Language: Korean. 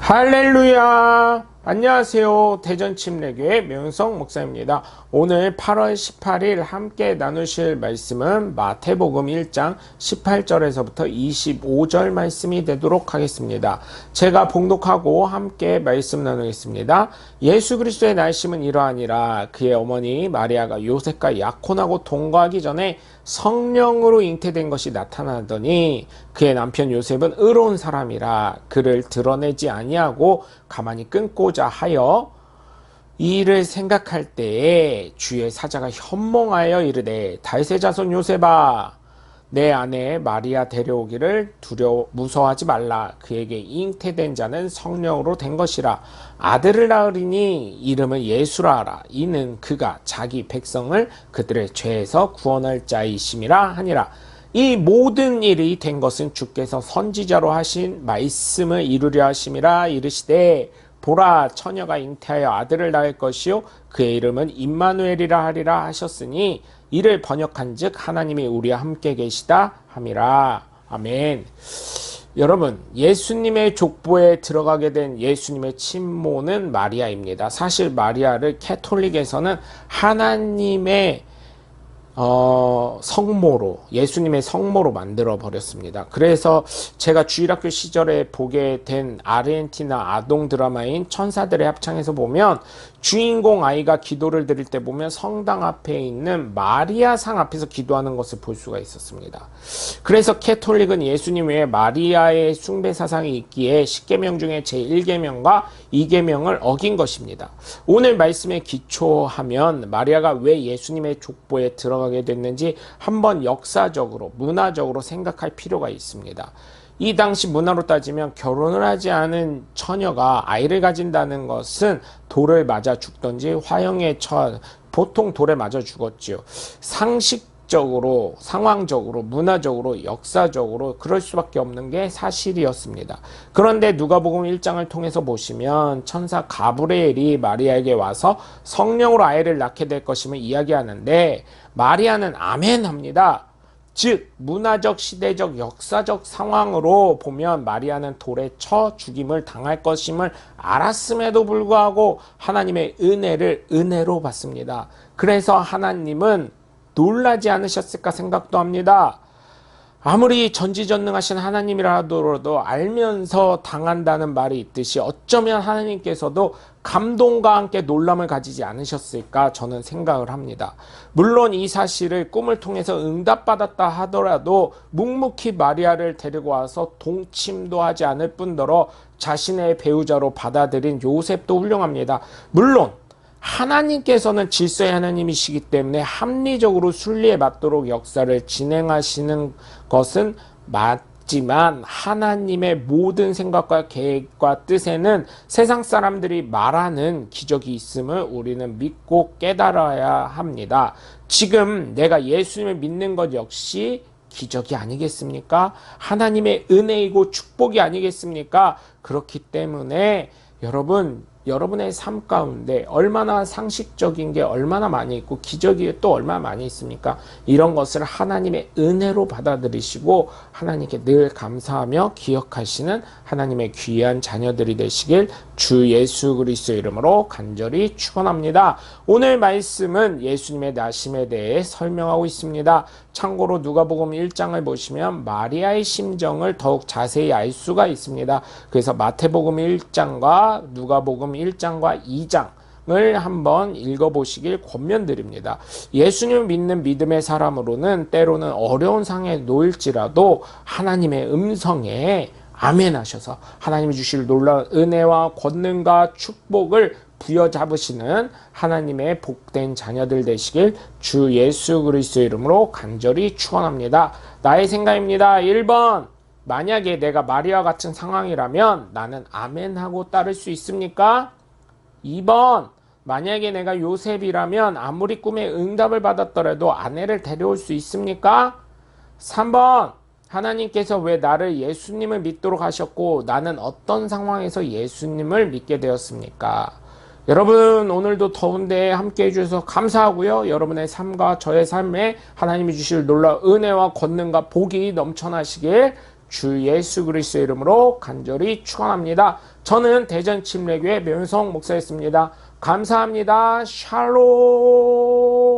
할렐루야! 안녕하세요. 대전침례교회 명성 목사입니다. 오늘 8월 18일 함께 나누실 말씀은 마태복음 1장 18절에서부터 25절 말씀이 되도록 하겠습니다. 제가 봉독하고 함께 말씀 나누겠습니다. 예수 그리스도의 날심은 이러하니라. 그의 어머니 마리아가 요셉과 약혼하고 동거하기 전에 성령으로 잉태된 것이 나타나더니 그의 남편 요셉은 의로운 사람이라 그를 드러내지 아니하고 가만히 끊고자 하여 이 일을 생각할 때에 주의 사자가 현몽하여 이르되 다윗의 자손 요셉아 내 아내 마리아 데려오기를 무서워하지 말라. 그에게 잉태된 자는 성령으로 된 것이라. 아들을 낳으리니 이름을 예수라 하라. 이는 그가 자기 백성을 그들의 죄에서 구원할 자이심이라 하니라. 이 모든 일이 된 것은 주께서 선지자로 하신 말씀을 이루려 하심이라. 이르시되 보라 처녀가 잉태하여 아들을 낳을 것이요 그의 이름은 임마누엘이라 하리라 하셨으니 이를 번역한즉 하나님이 우리와 함께 계시다 함이라. 아멘. 여러분, 예수님의 족보에 들어가게 된 예수님의 친모는 마리아입니다. 사실 마리아를 캐톨릭에서는 하나님의 성모로, 예수님의 성모로 만들어 버렸습니다. 그래서 제가 주일학교 시절에 보게 된 아르헨티나 아동 드라마인 천사들의 합창에서 보면 주인공 아이가 기도를 드릴 때 보면 성당 앞에 있는 마리아 상 앞에서 기도하는 것을 볼 수가 있었습니다. 그래서 캐톨릭은 예수님 외에 마리아의 숭배 사상이 있기에 10계명 중에 제1계명과 2계명을 어긴 것입니다. 오늘 말씀에 기초하면 마리아가 왜 예수님의 족보에 들어가게 됐는지 한번 역사적으로, 문화적으로 생각할 필요가 있습니다. 이 당시 문화로 따지면 결혼을 하지 않은 처녀가 아이를 가진다는 것은 돌을 맞아 죽던지 화형에 보통 돌에 맞아 죽었지요. 상식적으로, 상황적으로, 문화적으로, 역사적으로 그럴 수밖에 없는 게 사실이었습니다. 그런데 누가복음 1장을 통해서 보시면 천사 가브리엘이 마리아에게 와서 성령으로 아이를 낳게 될 것임을 이야기하는데 마리아는 아멘 합니다. 즉 문화적, 시대적, 역사적 상황으로 보면 마리아는 돌에 쳐 죽임을 당할 것임을 알았음에도 불구하고 하나님의 은혜를 은혜로 받습니다. 그래서 하나님은 놀라지 않으셨을까 생각도 합니다. 아무리 전지전능하신 하나님이라 하더라도 알면서 당한다는 말이 있듯이 어쩌면 하나님께서도 감동과 함께 놀람을 가지지 않으셨을까 저는 생각을 합니다. 물론 이 사실을 꿈을 통해서 응답받았다 하더라도 묵묵히 마리아를 데리고 와서 동침도 하지 않을 뿐더러 자신의 배우자로 받아들인 요셉도 훌륭합니다. 물론 하나님께서는 질서의 하나님이시기 때문에 합리적으로 순리에 맞도록 역사를 진행하시는 것은 맞지만 하나님의 모든 생각과 계획과 뜻에는 세상 사람들이 말하는 기적이 있음을 우리는 믿고 깨달아야 합니다. 지금 내가 예수님을 믿는 것 역시 기적이 아니겠습니까? 하나님의 은혜이고 축복이 아니겠습니까? 그렇기 때문에 여러분의 삶 가운데 얼마나 상식적인 게 얼마나 많이 있고 기적이 또 얼마나 많이 있습니까? 이런 것을 하나님의 은혜로 받아들이시고 하나님께 늘 감사하며 기억하시는 하나님의 귀한 자녀들이 되시길 주 예수 그리스도의 이름으로 간절히 축원합니다. 오늘 말씀은 예수님의 나심에 대해 설명하고 있습니다. 참고로 누가복음 1장을 보시면 마리아의 심정을 더욱 자세히 알 수가 있습니다. 그래서 마태복음 1장과 누가복음 1장과 2장을 한번 읽어보시길 권면드립니다. 예수님을 믿는 믿음의 사람으로는 때로는 어려운 상에 놓일지라도 하나님의 음성에 아멘 하셔서 하나님이 주실 놀라운 은혜와 권능과 축복을 부여잡으시는 하나님의 복된 자녀들 되시길 주 예수 그리스도의 이름으로 간절히 축원합니다. 나의 생각입니다. 1번, 만약에 내가 마리아와 같은 상황이라면 나는 아멘 하고 따를 수 있습니까? 2번, 만약에 내가 요셉이라면 아무리 꿈에 응답을 받았더라도 아내를 데려올 수 있습니까? 3번, 하나님께서 왜 나를 예수님을 믿도록 하셨고 나는 어떤 상황에서 예수님을 믿게 되었습니까? 여러분, 오늘도 더운데 함께 해주셔서 감사하고요. 여러분의 삶과 저의 삶에 하나님이 주실 놀라운 은혜와 권능과 복이 넘쳐나시길 주 예수 그리스도의 이름으로 간절히 축원합니다. 저는 대전 침례교회 묘윤성 목사였습니다. 감사합니다. 샬롬.